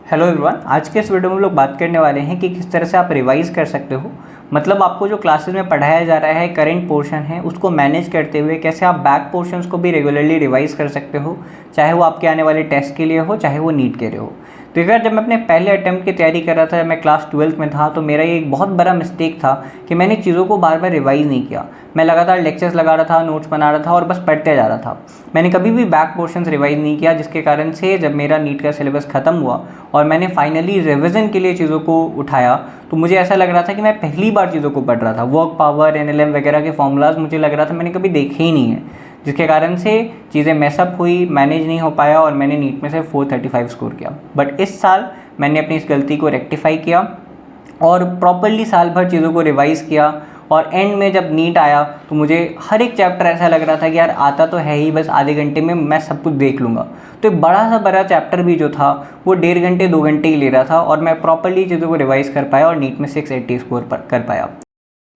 Hello everyone, आज के इस वीडियो में हम लोग बात करने वाले हैं कि किस तरह से आप रिवाइज़ कर सकते हो। मतलब आपको जो क्लासेस में पढ़ाया जा रहा है, करंट पोर्शन है, उसको मैनेज करते हुए कैसे आप बैक पोर्शंस को भी रेगुलरली रिवाइज़ कर सकते हो, चाहे वो आपके आने वाले टेस्ट के लिए हो, चाहे वो नीट के लिए हो। तो अगर जब मैं अपने पहले अटैम्प्ट की तैयारी कर रहा था, मैं क्लास 12th में था, तो मेरा ये एक बहुत बड़ा मिस्टेक था कि मैंने चीज़ों को बार बार रिवाइज़ नहीं किया। मैं लगातार लेक्चर्स लगा रहा था, नोट्स बना रहा था और बस पढ़ते जा रहा था। मैंने कभी भी बैक पोर्शंस रिवाइज़ नहीं किया, जिसके कारण से जब मेरा नीट का सिलेबस ख़त्म हुआ और मैंने फाइनली रिवीजन के लिए चीज़ों को उठाया, तो मुझे ऐसा लग रहा था कि मैं पहली बार चीज़ों को पढ़ रहा था। वर्क पावर, NLM वगैरह के फॉर्मूलाज मुझे लग रहा था मैंने कभी देखे ही नहीं है, जिसके कारण से चीज़ें मैसअप हुई, मैनेज नहीं हो पाया और मैंने नीट में से 435 स्कोर किया। बट इस साल मैंने अपनी इस गलती को रेक्टिफाई किया और प्रॉपरली साल भर चीज़ों को रिवाइज़ किया। और एंड में जब नीट आया तो मुझे हर एक चैप्टर ऐसा लग रहा था कि यार आता तो है ही, बस आधे घंटे में मैं सब कुछ देख लूँगा। तो एक बड़ा चैप्टर भी जो था वो 1.5 घंटे 2 घंटे ही ले रहा था और मैं प्रॉपरली चीज़ों को रिवाइज़ कर पाया और नीट में 680 स्कोर कर पाया।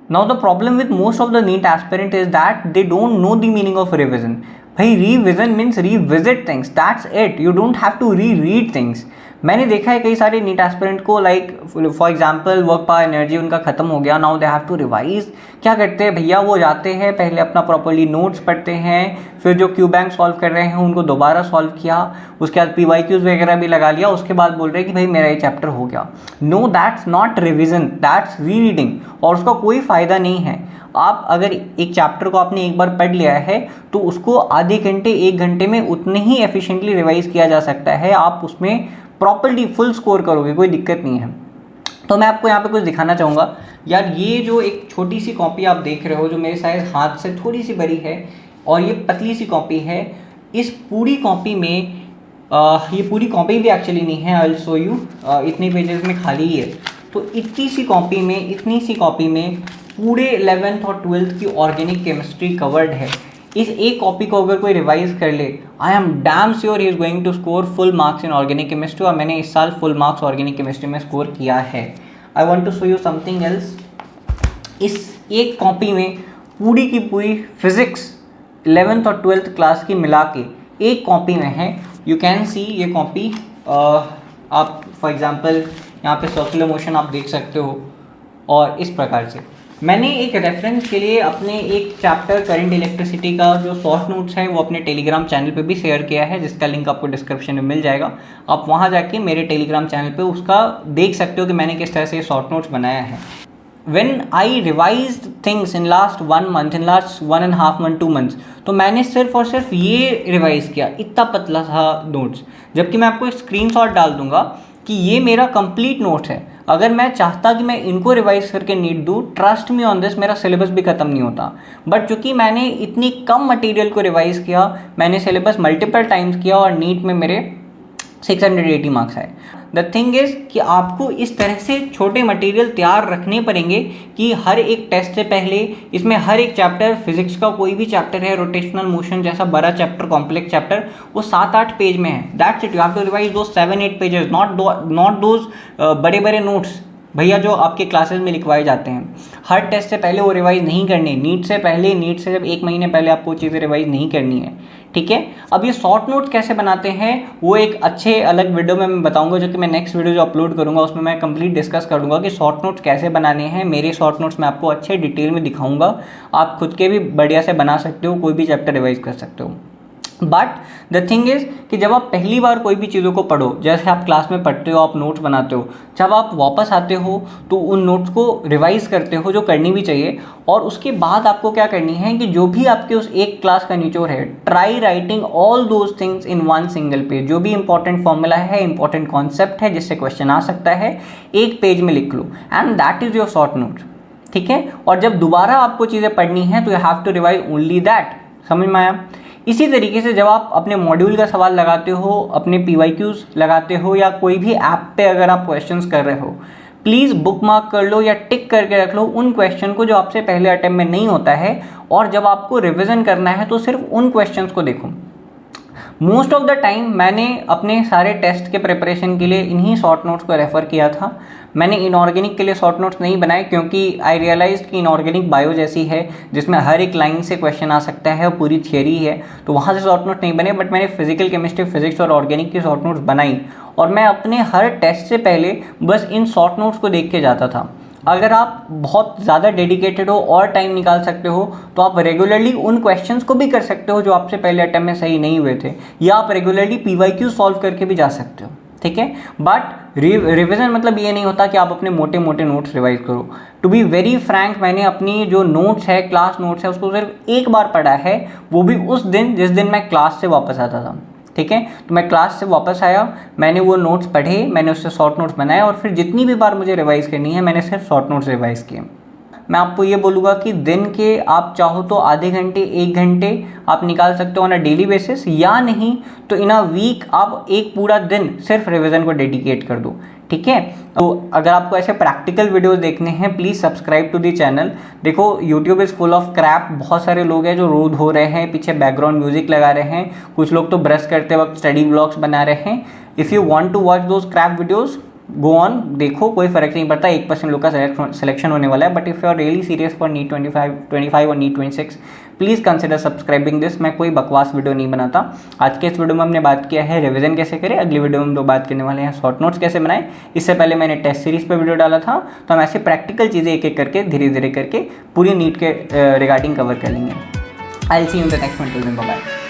Now the problem with most of the NEET aspirant is that they don't know the meaning of revision. भाई revision means revisit things. That's it. You don't have to reread things. मैंने देखा है कई सारे NEET aspirant को, like for example work power energy उनका खत्म हो गया, now they have to revise. क्या करते हैं भैया, वो जाते हैं पहले अपना प्रॉपर्ली नोट्स पढ़ते हैं, फिर जो क्यू बैंक सॉल्व कर रहे हैं उनको दोबारा सॉल्व किया, उसके बाद PYQs वगैरह भी लगा लिया, उसके बाद बोल रहे हैं कि भाई मेरा ये चैप्टर हो गया। No, that's not revision, that's re reading और उसका कोई फ़ायदा नहीं है। आप अगर एक चैप्टर को आपने एक बार पढ़ लिया है तो उसको आधे घंटे 1 घंटे में उतने ही एफिशिएंटली रिवाइज किया जा सकता है। आप उसमें प्रॉपर्ली फुल स्कोर करोगे, कोई दिक्कत नहीं है। तो मैं आपको यहाँ पे कुछ दिखाना चाहूँगा। यार ये जो एक छोटी सी कॉपी आप देख रहे हो, जो मेरे साइज हाथ से थोड़ी सी बड़ी है और ये पतली सी कॉपी है, इस पूरी कॉपी में ये पूरी कॉपी भी एक्चुअली नहीं है, आई विल शो यू, इतने पेजेस में खाली ही है। तो इतनी सी कॉपी में पूरे 11th और 12th की ऑर्गेनिक केमिस्ट्री कवर्ड है। इस एक कॉपी को अगर कोई रिवाइज कर ले, I am damn sure he is going to score full marks in organic chemistry. और मैंने इस साल फुल मार्क्स ऑर्गेनिक केमिस्ट्री में स्कोर किया है। I want to show you something else. इस एक कॉपी में पूरी की पूरी फिजिक्स 11th और 12th क्लास की मिला के एक कॉपी में है। यू कैन सी ये कॉपी, आप फॉर एग्जाम्पल यहाँ पे सर्कुलर मोशन आप देख सकते हो। और इस प्रकार से मैंने एक रेफरेंस के लिए अपने एक चैप्टर करंट इलेक्ट्रिसिटी का जो शॉर्ट नोट्स है वो अपने टेलीग्राम चैनल पे भी शेयर किया है, जिसका लिंक आपको डिस्क्रिप्शन में मिल जाएगा। आप वहाँ जाके मेरे टेलीग्राम चैनल पे उसका देख सकते हो कि मैंने किस तरह से शॉर्ट नोट्स बनाया है। When I revised things in last 1 month, in last 1.5 month, 2 months, तो मैंने सिर्फ और सिर्फ ये रिवाइज किया, इतना पतला था नोट्स। जबकि मैं आपको एक स्क्रीनशॉट डाल दूंगा कि ये मेरा कंप्लीट नोट्स है। अगर मैं चाहता कि मैं इनको रिवाइज करके नीट दूँ, ट्रस्ट मी ऑन दिस, मेरा सिलेबस भी ख़त्म नहीं होता। बट चूँकि मैंने इतनी कम मटेरियल को रिवाइज किया, मैंने सिलेबस मल्टीपल टाइम्स किया और नीट में मेरे 680 मार्क्स आए। द थिंग इज़ कि आपको इस तरह से छोटे मटेरियल तैयार रखने पड़ेंगे कि हर एक टेस्ट से पहले इसमें हर एक चैप्टर, फिजिक्स का कोई भी चैप्टर है, रोटेशनल मोशन जैसा बड़ा चैप्टर, कॉम्प्लेक्स चैप्टर, वो 7-8 पेज में है। That's it, you have to revise those 7-8 pages, not those बड़े बड़े नोट्स भैया जो आपके क्लासेस में लिखवाए जाते हैं। हर टेस्ट से पहले वो रिवाइज नहीं करनी, नीट से पहले, नीट से जब 1 महीने पहले आपको चीज़ें रिवाइज नहीं करनी है, ठीक है। अब ये शॉर्ट नोट्स कैसे बनाते हैं वो एक अच्छे अलग वीडियो में मैं बताऊंगा, जो कि मैं नेक्स्ट वीडियो जो अपलोड करूंगा उसमें मैं कंप्लीट डिस्कस करूंगा कि शॉर्ट नोट्स कैसे बनाने हैं। मेरे शॉर्ट नोट्स मैं आपको अच्छे डिटेल में दिखाऊंगा, आप खुद के भी बढ़िया से बना सकते हो, कोई भी चैप्टर रिवाइज कर सकते हो। बट द थिंग इज़ कि जब आप पहली बार कोई भी चीज़ों को पढ़ो, जैसे आप क्लास में पढ़ते हो, आप नोट्स बनाते हो, जब आप वापस आते हो तो उन नोट्स को रिवाइज करते हो, जो करनी भी चाहिए। और उसके बाद आपको क्या करनी है कि जो भी आपके उस एक क्लास का निचोड़ है, try writing all those things in 1 single page. जो भी इंपॉर्टेंट फॉर्मूला है, इंपॉर्टेंट कॉन्सेप्ट है जिससे क्वेश्चन आ सकता है, एक पेज में लिख लो and that is your short notes, ठीक है। और जब दोबारा आपको चीज़ें पढ़नी है तो you have to revise only that. समझ में आया? इसी तरीके से जब आप अपने मॉड्यूल का सवाल लगाते हो, अपने PYQs लगाते हो, या कोई भी ऐप पे अगर आप क्वेश्चंस कर रहे हो, प्लीज़ बुक मार्क कर लो या टिक करके रख लो उन क्वेश्चन को जो आपसे पहले अटेम्प्ट में नहीं होता है। और जब आपको रिवीजन करना है तो सिर्फ उन क्वेश्चंस को देखो। मोस्ट ऑफ द टाइम मैंने अपने सारे टेस्ट के प्रिपरेशन के लिए इन्हीं शॉर्ट नोट्स को रेफ़र किया था। मैंने इनऑर्गेनिक के लिए शॉर्ट नोट्स नहीं बनाए क्योंकि आई रियलाइज़ कि इनऑर्गेनिक बायो जैसी है जिसमें हर एक लाइन से क्वेश्चन आ सकता है और पूरी थियरी है, तो वहाँ से शॉर्ट नोट्स नहीं बने। बट मैंने फिजिकल केमिस्ट्री, फिजिक्स और ऑर्गेनिक की शॉर्ट नोट्स बनाई और मैं अपने हर टेस्ट से पहले बस इन शॉर्ट नोट्स को देख के जाता था। अगर आप बहुत ज़्यादा डेडिकेटेड हो और टाइम निकाल सकते हो तो आप रेगुलरली उन क्वेश्चंस को भी कर सकते हो जो आपसे पहले अटेम्प्ट में सही नहीं हुए थे, या आप रेगुलरली PYQ सॉल्व करके भी जा सकते हो, ठीक है। बट रिविज़न मतलब ये नहीं होता कि आप अपने मोटे मोटे नोट्स रिवाइज करो। टू बी वेरी फ्रैंक, मैंने अपनी जो नोट्स है, क्लास नोट्स है, उसको सिर्फ एक बार पढ़ा है, वो भी उस दिन जिस दिन मैं क्लास से वापस आता था, ठीक है। तो मैं क्लास से वापस आया, मैंने वो नोट्स पढ़े, मैंने उससे शॉर्ट नोट्स बनाए और फिर जितनी भी बार मुझे रिवाइज़ करनी है मैंने सिर्फ शॉर्ट नोट्स रिवाइज़ किए। मैं आपको ये बोलूँगा कि दिन के आप चाहो तो आधे घंटे, 1 घंटे आप निकाल सकते हो ऑन अ डेली बेसिस, या नहीं तो इन अ वीक आप एक पूरा दिन सिर्फ रिवीजन को डेडिकेट कर दो, ठीक है। तो अगर आपको ऐसे प्रैक्टिकल वीडियोस देखने हैं, please subscribe to the channel. देखो YouTube is full of crap, बहुत सारे लोग हैं जो रो धो रहे हैं, पीछे बैकग्राउंड म्यूजिक लगा रहे हैं, कुछ लोग तो ब्रश करते वक्त स्टडी व्लॉग्स बना रहे हैं। If you want to watch those crap videos, go on, देखो, कोई फ़र्क नहीं पड़ता, 1% लोग का सिलेक्शन होने वाला है। But if you are really serious for NEET 25 और NEET 26, please consider subscribing this. मैं कोई बकवास वीडियो नहीं बनाता। आज के इस वीडियो में हमने बात किया है रिवीजन कैसे करें, अगली वीडियो में हम लोग बात करने वाले हैं शॉर्ट नोट्स कैसे बनाएं। इससे पहले मैंने टेस्ट सीरीज़ पर वीडियो डाला था, तो हम ऐसे प्रैक्टिकल चीज़ें एक एक करके धीरे धीरे करके पूरी नीट के रिगार्डिंग कवर कर लेंगे। I will see you in the next one. Bye.